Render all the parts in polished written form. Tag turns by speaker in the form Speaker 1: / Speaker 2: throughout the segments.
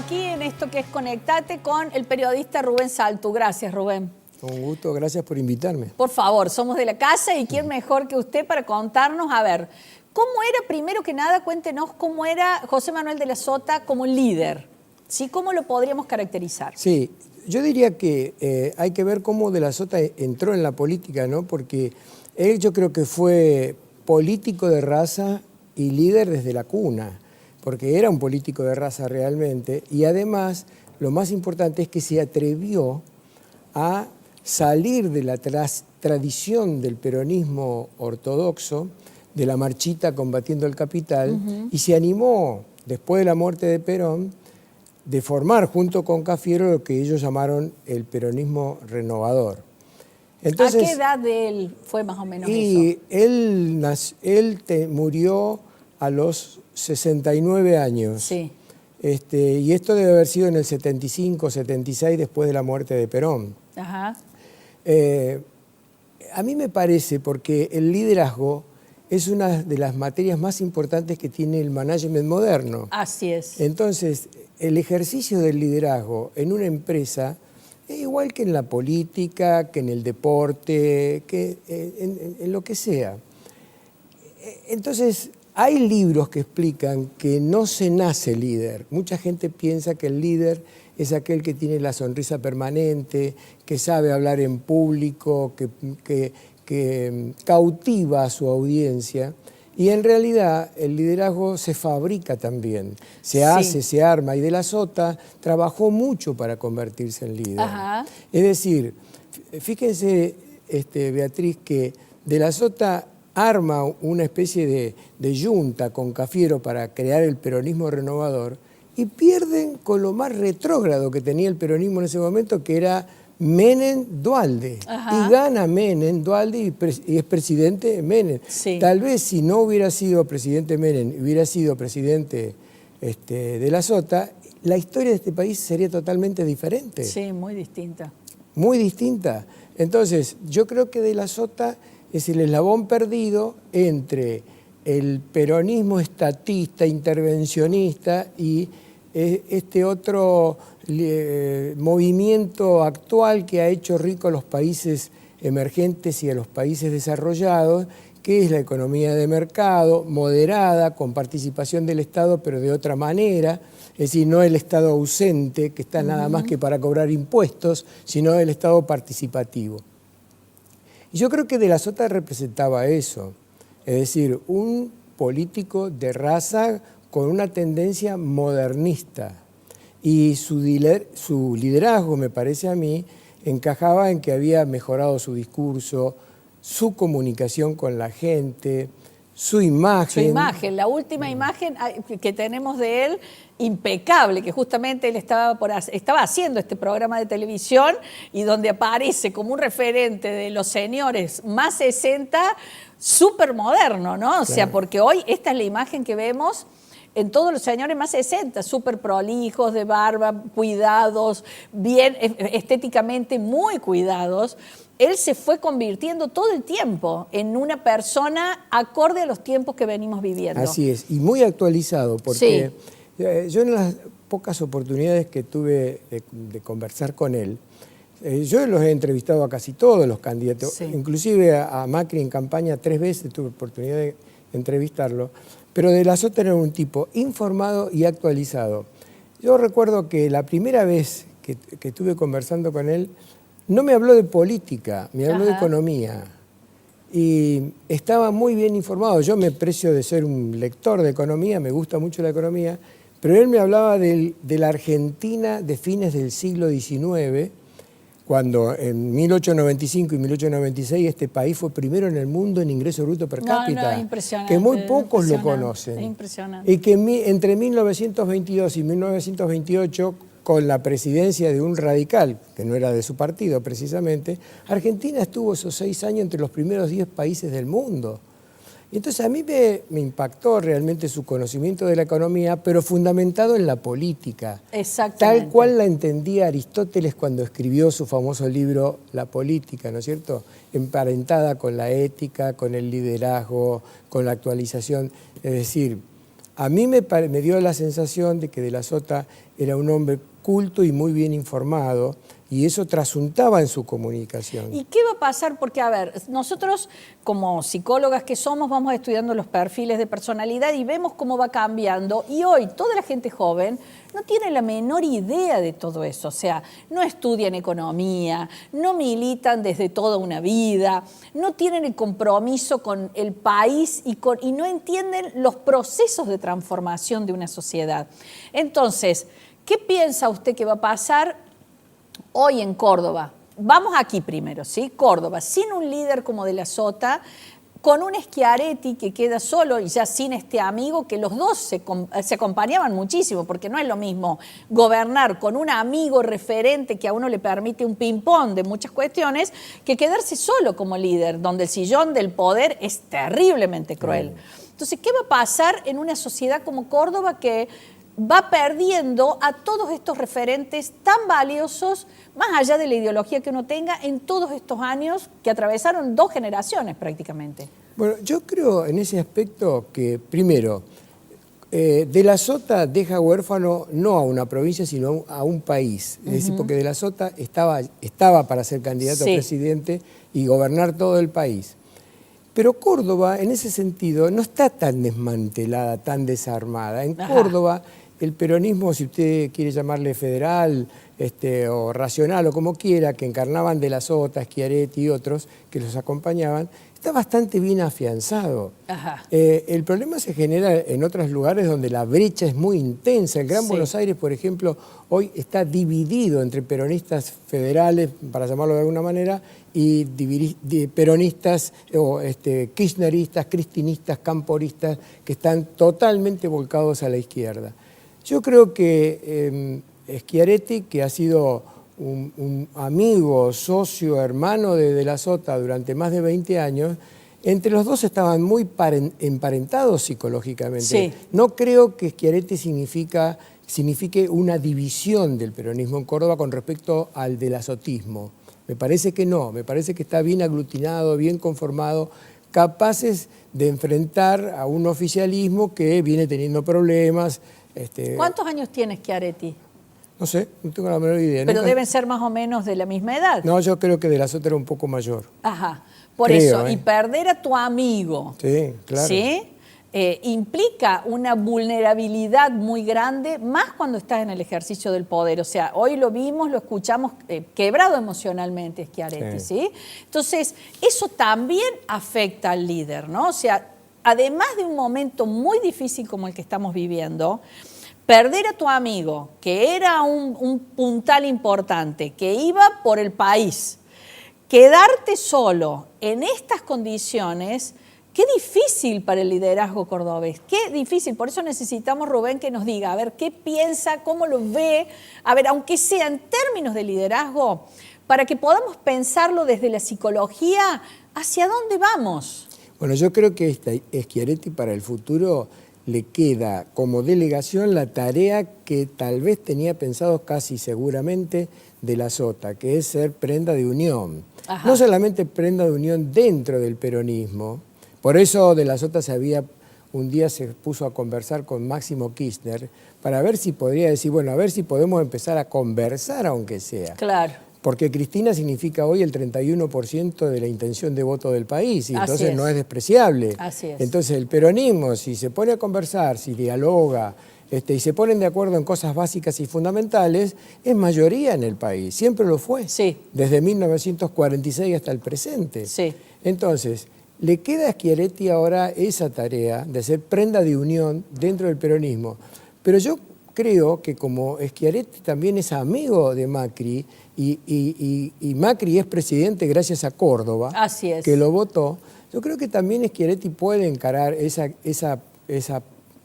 Speaker 1: aquí en esto que es Conectate con el periodista Rubén Saltu. Gracias, Rubén.
Speaker 2: Un gusto, gracias por invitarme.
Speaker 1: Por favor, somos de la casa y quién mejor que usted para contarnos, a ver, ¿cómo era, primero que nada, cuéntenos cómo era José Manuel de la Sota como líder? ¿Sí? ¿Cómo lo podríamos caracterizar?
Speaker 2: Sí, yo diría que hay que ver cómo de la Sota entró en la política, ¿no? Porque él yo creo que fue político de raza y líder desde la cuna, porque era un político de raza realmente, y además lo más importante es que se atrevió a salir de la tradición del peronismo ortodoxo, de la marchita combatiendo el capital, y se animó, después de la muerte de Perón, de formar junto con Cafiero lo que ellos llamaron el peronismo renovador. Entonces,
Speaker 1: ¿a qué edad de él fue más o menos
Speaker 2: y
Speaker 1: eso?
Speaker 2: Él murió a los 69 años.
Speaker 1: Sí.
Speaker 2: Y esto debe haber sido en el 75, 76, después de la muerte de Perón.
Speaker 1: Ajá.
Speaker 2: A mí me parece, porque el liderazgo es una de las materias más importantes que tiene el management moderno.
Speaker 1: Así es.
Speaker 2: Entonces, el ejercicio del liderazgo en una empresa es igual que en la política, que en el deporte, que en lo que sea. Entonces, hay libros que explican que no se nace líder. Mucha gente piensa que el líder es aquel que tiene la sonrisa permanente, que sabe hablar en público, que cautiva a su audiencia. Y en realidad el liderazgo se fabrica también, se hace, se arma. Y de la Sota trabajó mucho para convertirse en líder.
Speaker 1: Ajá.
Speaker 2: Es decir, fíjense, Beatriz, que de la Sota arma una especie de yunta con Cafiero para crear el peronismo renovador y pierden con lo más retrógrado que tenía el peronismo en ese momento, que era Menem-Duhalde.
Speaker 1: Ajá.
Speaker 2: Y gana Menem-Duhalde y es presidente Menem.
Speaker 1: Sí.
Speaker 2: Tal vez si no hubiera sido presidente Menem, hubiera sido presidente de la Sota, la historia de este país sería totalmente diferente.
Speaker 1: Sí, muy distinta.
Speaker 2: Muy distinta. Entonces, yo creo que de la Sota es el eslabón perdido entre el peronismo estatista, intervencionista y este otro movimiento actual que ha hecho rico a los países emergentes y a los países desarrollados, que es la economía de mercado, moderada, con participación del Estado, pero de otra manera, es decir, no el Estado ausente, que está nada más que para cobrar impuestos, sino el Estado participativo. Y yo creo que de la Sota representaba eso, es decir, un político de raza con una tendencia modernista. Y su liderazgo, me parece a mí, encajaba en que había mejorado su discurso, su comunicación con la gente, su imagen.
Speaker 1: Su imagen, la última imagen que tenemos de él, impecable, que justamente él estaba haciendo este programa de televisión y donde aparece como un referente de los señores más 60, súper moderno, ¿no? O
Speaker 2: Claro.
Speaker 1: sea, porque hoy esta es la imagen que vemos en todos los señores más 60, súper prolijos, de barba, cuidados, bien, estéticamente muy cuidados. Él se fue convirtiendo todo el tiempo en una persona acorde a los tiempos que venimos viviendo.
Speaker 2: Así es, y muy actualizado, porque yo en las pocas oportunidades que tuve de conversar con él, yo los he entrevistado a casi todos los candidatos, inclusive a Macri en campaña 3 veces tuve oportunidad de entrevistarlo, pero de la Sota era un tipo informado y actualizado. Yo recuerdo que la primera vez que estuve conversando con él, no me habló de política, me habló de economía. Y estaba muy bien informado. Yo me precio de ser un lector de economía, me gusta mucho la economía, pero él me hablaba de la Argentina de fines del siglo XIX, cuando en 1895 y 1896 este país fue primero en el mundo en ingreso bruto per cápita,
Speaker 1: impresionante,
Speaker 2: que muy pocos lo conocen.
Speaker 1: Es impresionante.
Speaker 2: Y que entre 1922 y 1928, con la presidencia de un radical, que no era de su partido precisamente, Argentina estuvo esos 6 años entre los primeros 10 países del mundo. Y entonces a mí me impactó realmente su conocimiento de la economía, pero fundamentado en la política.
Speaker 1: Exactamente.
Speaker 2: Tal cual la entendía Aristóteles cuando escribió su famoso libro La Política, ¿no es cierto? Emparentada con la ética, con el liderazgo, con la actualización. Es decir, A mí me dio la sensación de que De la Sota era un hombre culto y muy bien informado, y eso trasuntaba en su comunicación.
Speaker 1: ¿Y qué va a pasar? Porque, a ver, nosotros como psicólogas que somos vamos estudiando los perfiles de personalidad y vemos cómo va cambiando, y hoy toda la gente joven no tiene la menor idea de todo eso, o sea, no estudian economía, no militan desde toda una vida, no tienen el compromiso con el país y no entienden los procesos de transformación de una sociedad. Entonces, ¿qué piensa usted que va a pasar hoy en Córdoba? Vamos aquí primero, ¿sí? Córdoba, sin un líder como De la Sota, con un Schiaretti que queda solo y ya sin este amigo, que los dos se acompañaban muchísimo, porque no es lo mismo gobernar con un amigo referente que a uno le permite un ping-pong de muchas cuestiones, que quedarse solo como líder, donde el sillón del poder es terriblemente cruel. Entonces, ¿qué va a pasar en una sociedad como Córdoba que va perdiendo a todos estos referentes tan valiosos, más allá de la ideología que uno tenga, en todos estos años que atravesaron 2 generaciones prácticamente?
Speaker 2: Bueno, yo creo en ese aspecto que, primero, De la Sota deja huérfano no a una provincia, sino a un país. Es decir, porque De la Sota estaba para ser candidato a presidente y gobernar todo el país. Pero Córdoba, en ese sentido, no está tan desmantelada, tan desarmada. En Córdoba, el peronismo, si usted quiere llamarle federal o racional o como quiera, que encarnaban De la Sota, Schiaretti y otros que los acompañaban, está bastante bien afianzado. El problema se genera en otros lugares donde la brecha es muy intensa. El Gran Buenos Aires, por ejemplo, hoy está dividido entre peronistas federales, para llamarlo de alguna manera, y peronistas o kirchneristas, cristinistas, camporistas, que están totalmente volcados a la izquierda. Yo creo que Schiaretti, que ha sido un amigo, socio, hermano de la Sota durante más de 20 años, entre los dos estaban muy emparentados psicológicamente. Sí. No creo que Schiaretti signifique una división del peronismo en Córdoba con respecto al delasotismo. Me parece que no, me parece que está bien aglutinado, bien conformado, capaces de enfrentar a un oficialismo que viene teniendo problemas.
Speaker 1: ¿Cuántos años tiene Schiaretti?
Speaker 2: No sé, no tengo la menor idea.
Speaker 1: Pero deben ser más o menos de la misma edad.
Speaker 2: No, yo creo que De la Sota era un poco mayor.
Speaker 1: Por creo, eso, y perder a tu amigo,
Speaker 2: sí, claro.
Speaker 1: ¿Sí? Implica una vulnerabilidad muy grande, más cuando estás en el ejercicio del poder. O sea, hoy lo vimos, lo escuchamos quebrado emocionalmente Schiaretti, ¿sí? Entonces, eso también afecta al líder, ¿no? O sea, además de un momento muy difícil como el que estamos viviendo, perder a tu amigo, que era un puntal importante, que iba por el país, quedarte solo en estas condiciones, qué difícil para el liderazgo cordobés, qué difícil. Por eso necesitamos, Rubén, que nos diga, a ver, qué piensa, cómo lo ve, a ver, aunque sea en términos de liderazgo, para que podamos pensarlo desde la psicología, ¿hacia dónde vamos?
Speaker 2: Bueno, yo creo que Schiaretti para el futuro le queda como delegación la tarea que tal vez tenía pensado casi seguramente De la Sota, que es ser prenda de unión. No solamente prenda de unión dentro del peronismo, por eso De la Sota un día se puso a conversar con Máximo Kirchner para ver si podría decir, bueno, a ver si podemos empezar a conversar aunque sea.
Speaker 1: Claro.
Speaker 2: Porque Cristina significa hoy el 31% de la intención de voto del país y entonces no es despreciable.
Speaker 1: Así es.
Speaker 2: Entonces el peronismo, si se pone a conversar, si dialoga y se ponen de acuerdo en cosas básicas y fundamentales, es mayoría en el país, siempre lo fue.
Speaker 1: Sí.
Speaker 2: Desde 1946 hasta el presente.
Speaker 1: Sí.
Speaker 2: Entonces, le queda a Schiaretti ahora esa tarea de ser prenda de unión dentro del peronismo. Pero yo creo que como Schiaretti también es amigo de Macri y Macri es presidente gracias a Córdoba,
Speaker 1: así es,
Speaker 2: que lo votó, yo creo que también Schiaretti puede encarar esa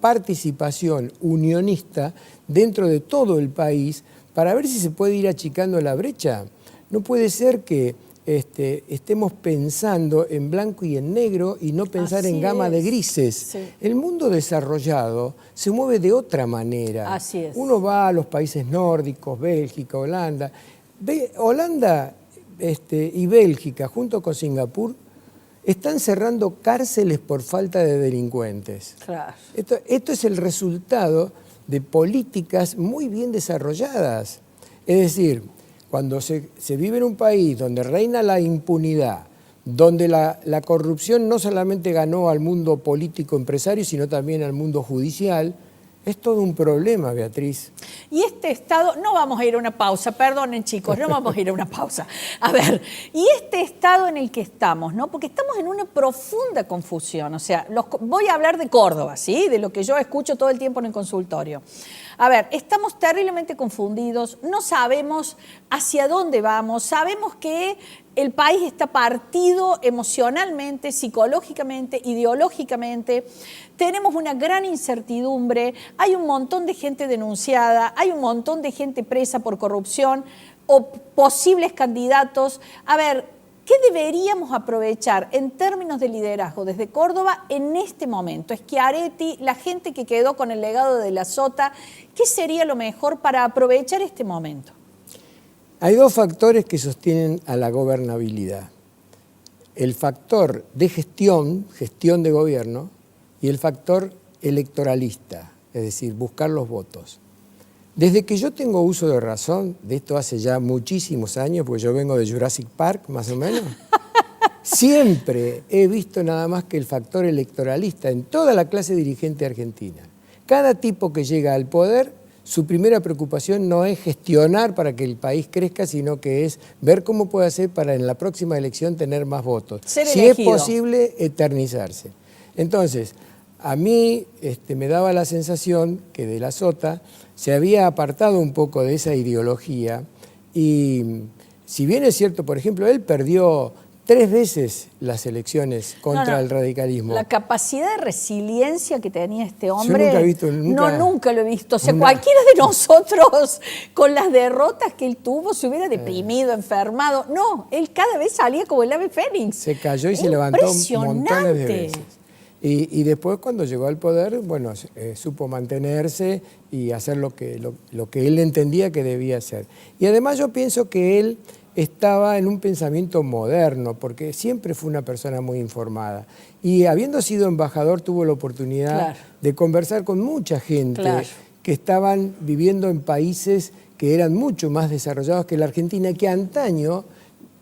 Speaker 2: participación unionista dentro de todo el país para ver si se puede ir achicando la brecha. No puede ser que estemos pensando en blanco y en negro y no pensar
Speaker 1: así
Speaker 2: en gama de grises.
Speaker 1: Sí.
Speaker 2: El mundo desarrollado se mueve de otra manera.
Speaker 1: Así es.
Speaker 2: Uno va a los países nórdicos, Bélgica, Holanda. Holanda y Bélgica, junto con Singapur, están cerrando cárceles por falta de delincuentes.
Speaker 1: Claro.
Speaker 2: Esto es el resultado de políticas muy bien desarrolladas. Es decir, cuando se vive en un país donde reina la impunidad, donde la corrupción no solamente ganó al mundo político empresario, sino también al mundo judicial, es todo un problema, Beatriz.
Speaker 1: Y este estado, no vamos a ir a una pausa, perdonen chicos, no vamos a ir a una pausa. A ver, y este estado en el que estamos, ¿no? Porque estamos en una profunda confusión, o sea, voy a hablar de Córdoba, ¿sí? De lo que yo escucho todo el tiempo en el consultorio. A ver, estamos terriblemente confundidos, no sabemos hacia dónde vamos, sabemos que el país está partido emocionalmente, psicológicamente, ideológicamente, tenemos una gran incertidumbre, hay un montón de gente denunciada, hay un montón de gente presa por corrupción o posibles candidatos. A ver, ¿qué deberíamos aprovechar en términos de liderazgo desde Córdoba en este momento? Schiaretti, la gente que quedó con el legado de la Sota, ¿qué sería lo mejor para aprovechar este momento?
Speaker 2: Hay dos factores que sostienen a la gobernabilidad. El factor de gestión de gobierno, y el factor electoralista, es decir, buscar los votos. Desde que yo tengo uso de razón, de esto hace ya muchísimos años, porque yo vengo de Jurassic Park, más o menos, siempre he visto nada más que el factor electoralista en toda la clase dirigente argentina. Cada tipo que llega al poder, su primera preocupación no es gestionar para que el país crezca, sino que es ver cómo puede hacer para en la próxima elección tener más votos. Si es posible, eternizarse. Entonces, a mí me daba la sensación que de la Sota se había apartado un poco de esa ideología y si bien es cierto, por ejemplo, él perdió 3 veces las elecciones contra el radicalismo.
Speaker 1: La capacidad de resiliencia que tenía este hombre,
Speaker 2: yo nunca he visto,
Speaker 1: nunca lo he visto. O sea, cualquiera de nosotros con las derrotas que él tuvo se hubiera deprimido, enfermado. No, él cada vez salía como el ave fénix.
Speaker 2: Se cayó y se levantó montones de veces. Y después cuando llegó al poder, bueno, supo mantenerse y hacer lo que él entendía que debía hacer. Y además yo pienso que él estaba en un pensamiento moderno, porque siempre fue una persona muy informada. Y habiendo sido embajador, tuvo la oportunidad de conversar con mucha gente que estaban viviendo en países que eran mucho más desarrollados que la Argentina, que antaño,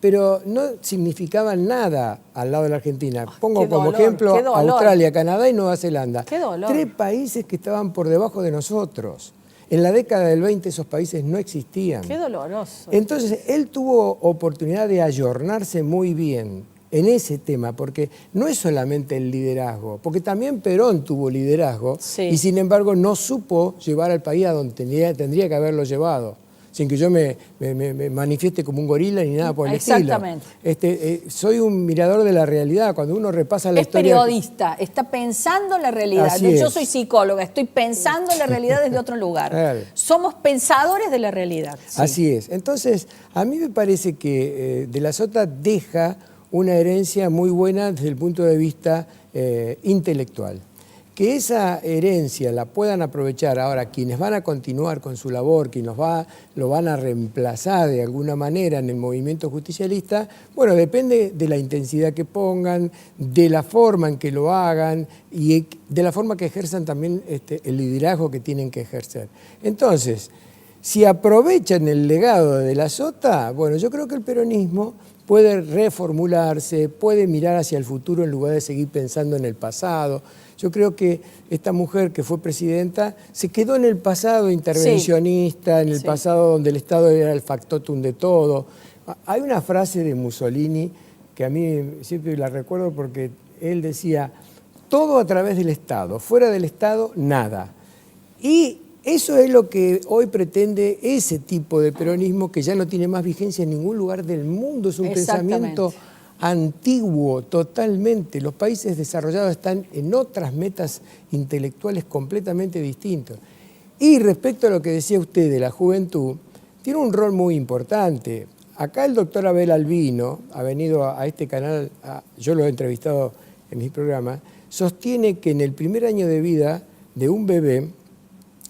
Speaker 2: pero no significaban nada al lado de la Argentina. Pongo como ejemplo Australia, Canadá y Nueva Zelanda. 3 países que estaban por debajo de nosotros. En la década del 20 esos países no existían.
Speaker 1: Qué doloroso.
Speaker 2: Entonces, él tuvo oportunidad de ayornarse muy bien en ese tema, porque no es solamente el liderazgo, porque también Perón tuvo liderazgo y sin embargo no supo llevar al país a donde tendría que haberlo llevado, sin que yo me manifieste como un gorila ni nada por el estilo.
Speaker 1: Exactamente.
Speaker 2: Soy un mirador de la realidad. Cuando uno repasa la historia...
Speaker 1: Es periodista, está pensando la realidad. Yo soy psicóloga, estoy pensando la realidad desde otro lugar. Claro. Somos pensadores de la realidad. Sí.
Speaker 2: Así es. Entonces, a mí me parece que De la Sota deja una herencia muy buena desde el punto de vista intelectual. Que esa herencia la puedan aprovechar ahora quienes van a continuar con su labor, quienes lo van a reemplazar de alguna manera en el movimiento justicialista, bueno, depende de la intensidad que pongan, de la forma en que lo hagan y de la forma que ejerzan también el liderazgo que tienen que ejercer. Entonces, si aprovechan el legado de la Sota, bueno, yo creo que el peronismo puede reformularse, puede mirar hacia el futuro en lugar de seguir pensando en el pasado. Yo creo que esta mujer que fue presidenta se quedó en el pasado intervencionista, en el pasado donde el Estado era el factotum de todo. Hay una frase de Mussolini que a mí siempre la recuerdo porque él decía, todo a través del Estado, fuera del Estado, nada. Y eso es lo que hoy pretende ese tipo de peronismo que ya no tiene más vigencia en ningún lugar del mundo, es un pensamiento antiguo totalmente. Los países desarrollados están en otras metas intelectuales completamente distintas. Y respecto a lo que decía usted de la juventud, tiene un rol muy importante. Acá el doctor Abel Albino ha venido a este canal, yo lo he entrevistado en mi programa, sostiene que en el primer año de vida de un bebé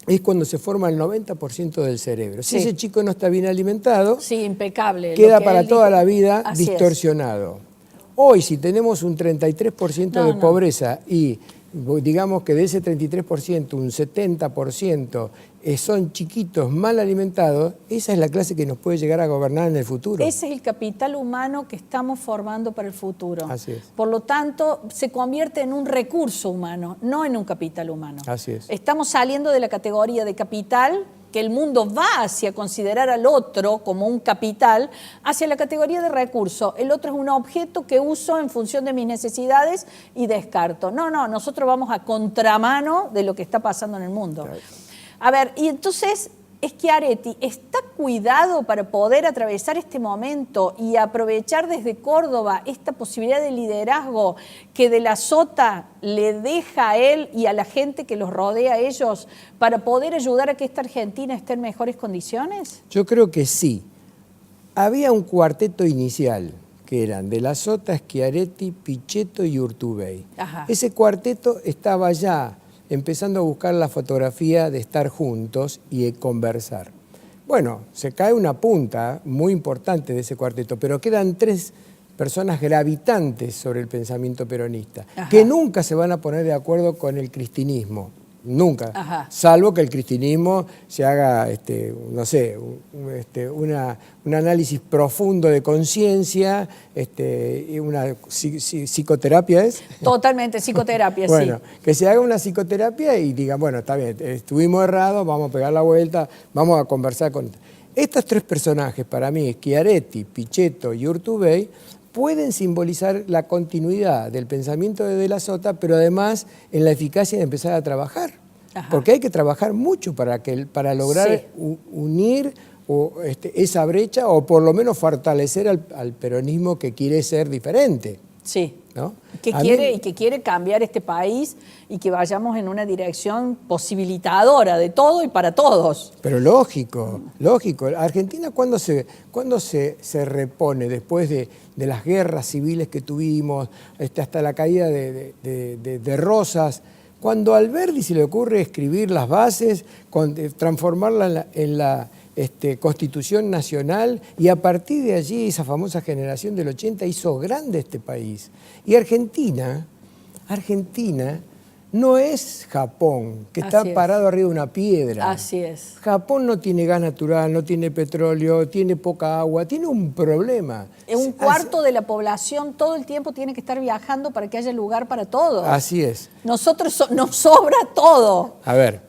Speaker 2: es cuando se forma el 90% del cerebro. Si ese chico no está bien alimentado,
Speaker 1: impecable,
Speaker 2: queda para toda la vida distorsionado. Hoy, si tenemos un 33% de pobreza y digamos que de ese 33%, un 70% son chiquitos mal alimentados, esa es la clase que nos puede llegar a gobernar en el futuro.
Speaker 1: Ese es el capital humano que estamos formando para el futuro.
Speaker 2: Así es.
Speaker 1: Por lo tanto, se convierte en un recurso humano, no en un capital humano.
Speaker 2: Así es.
Speaker 1: Estamos saliendo de la categoría de capital, que el mundo va hacia considerar al otro como un capital, hacia la categoría de recurso. El otro es un objeto que uso en función de mis necesidades y descarto. No, nosotros vamos a contramano de lo que está pasando en el mundo.
Speaker 2: Claro.
Speaker 1: A ver, y entonces Schiaretti está cuidado para poder atravesar este momento y aprovechar desde Córdoba esta posibilidad de liderazgo que De la Sota le deja a él y a la gente que los rodea a ellos para poder ayudar a que esta Argentina esté en mejores condiciones?
Speaker 2: Yo creo que sí. Había un cuarteto inicial que eran De la Sota, Schiaretti, Pichetto y Urtubey.
Speaker 1: Ajá.
Speaker 2: Ese cuarteto estaba ya empezando a buscar la fotografía de estar juntos y conversar. Bueno, se cae una punta muy importante de ese cuarteto, pero quedan 3 personas gravitantes sobre el pensamiento peronista,
Speaker 1: Ajá.
Speaker 2: que nunca se van a poner de acuerdo con el cristinismo. Nunca,
Speaker 1: Ajá.
Speaker 2: salvo que el cristinismo se haga, no sé, un análisis profundo de conciencia, y una psicoterapia es.
Speaker 1: Totalmente, psicoterapia,
Speaker 2: Bueno,
Speaker 1: sí.
Speaker 2: que se haga una psicoterapia y digan, bueno, está bien, estuvimos errados, vamos a pegar la vuelta, vamos a conversar con... Estos 3 personajes, para mí, Schiaretti, Pichetto y Urtubey, pueden simbolizar la continuidad del pensamiento de la Sota, pero además en la eficacia de empezar a trabajar.
Speaker 1: Ajá.
Speaker 2: Porque hay que trabajar mucho para lograr unir esa brecha o por lo menos fortalecer al peronismo que quiere ser diferente.
Speaker 1: Sí,
Speaker 2: ¿no?
Speaker 1: que quiere cambiar este país y que vayamos en una dirección posibilitadora de todo y para todos.
Speaker 2: Pero lógico. Argentina, ¿cuándo se repone después de las guerras civiles que tuvimos, hasta la caída de Rosas? Cuando a Alberdi se le ocurre escribir las bases, transformarla en la Constitución Nacional, y a partir de allí esa famosa generación del 80 hizo grande este país. Y Argentina no es Japón, que está parado arriba de una piedra.
Speaker 1: Así es.
Speaker 2: Japón no tiene gas natural, no tiene petróleo, tiene poca agua, tiene un problema.
Speaker 1: Un cuarto de la población todo el tiempo tiene que estar viajando para que haya lugar para todos.
Speaker 2: Así es.
Speaker 1: Nosotros nos sobra todo.
Speaker 2: A ver,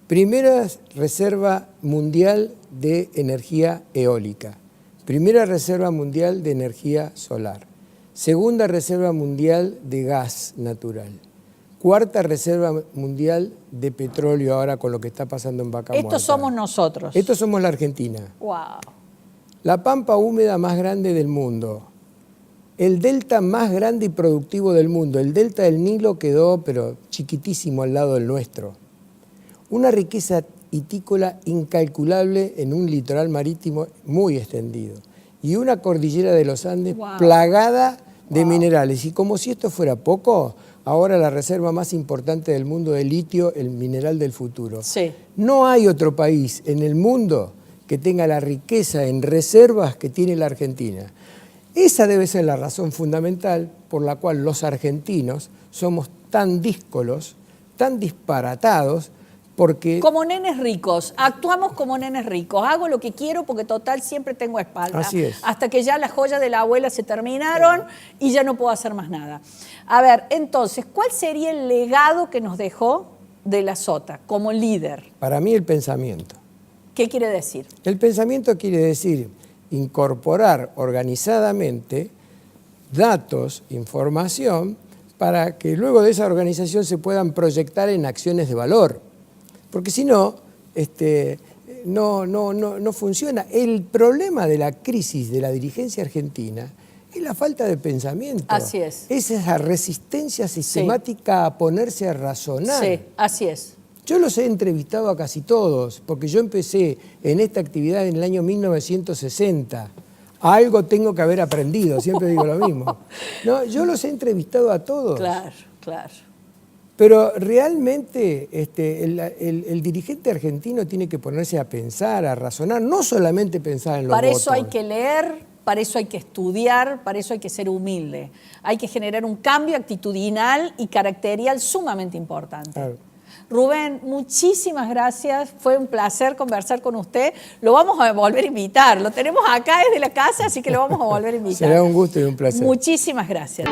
Speaker 2: primera reserva mundial de energía eólica, primera reserva mundial de energía solar, segunda reserva mundial de gas natural, cuarta reserva mundial de petróleo ahora con lo que está pasando en Vaca Muerta.
Speaker 1: Estos somos nosotros.
Speaker 2: Estos somos la Argentina.
Speaker 1: Wow.
Speaker 2: La pampa húmeda más grande del mundo. El delta más grande y productivo del mundo. El delta del Nilo quedó, pero chiquitísimo al lado del nuestro. Una riqueza hitícola incalculable en un litoral marítimo muy extendido. Y una cordillera de los Andes plagada de minerales. Y como si esto fuera poco, ahora la reserva más importante del mundo de litio, el mineral del futuro.
Speaker 1: Sí.
Speaker 2: No hay otro país en el mundo que tenga la riqueza en reservas que tiene la Argentina. Esa debe ser la razón fundamental por la cual los argentinos somos tan díscolos, tan disparatados, porque...
Speaker 1: Como nenes ricos, actuamos como nenes ricos. Hago lo que quiero porque total siempre tengo espalda.
Speaker 2: Así es.
Speaker 1: Hasta que ya las joyas de la abuela se terminaron y ya no puedo hacer más nada. A ver, entonces, ¿cuál sería el legado que nos dejó De la Sota como líder?
Speaker 2: Para mí el pensamiento.
Speaker 1: ¿Qué quiere decir?
Speaker 2: El pensamiento quiere decir incorporar organizadamente datos, información, para que luego de esa organización se puedan proyectar en acciones de valor. Porque si no, no funciona. El problema de la crisis de la dirigencia argentina es la falta de pensamiento.
Speaker 1: Así es.
Speaker 2: Es esa resistencia sistemática a ponerse a razonar.
Speaker 1: Sí, así es.
Speaker 2: Yo los he entrevistado a casi todos, porque yo empecé en esta actividad en el año 1960. Algo tengo que haber aprendido, siempre digo lo mismo. No, yo los he entrevistado a todos.
Speaker 1: Claro, claro.
Speaker 2: Pero realmente el dirigente argentino tiene que ponerse a pensar, a razonar, no solamente pensar en los votos.
Speaker 1: Para eso hay que leer, para eso hay que estudiar, para eso hay que ser humilde. Hay que generar un cambio actitudinal y caracterial sumamente importante.
Speaker 2: Claro.
Speaker 1: Rubén, muchísimas gracias. Fue un placer conversar con usted. Lo vamos a volver a invitar. Lo tenemos acá desde la casa, así que lo vamos a volver a invitar.
Speaker 2: Será un gusto y un placer.
Speaker 1: Muchísimas gracias.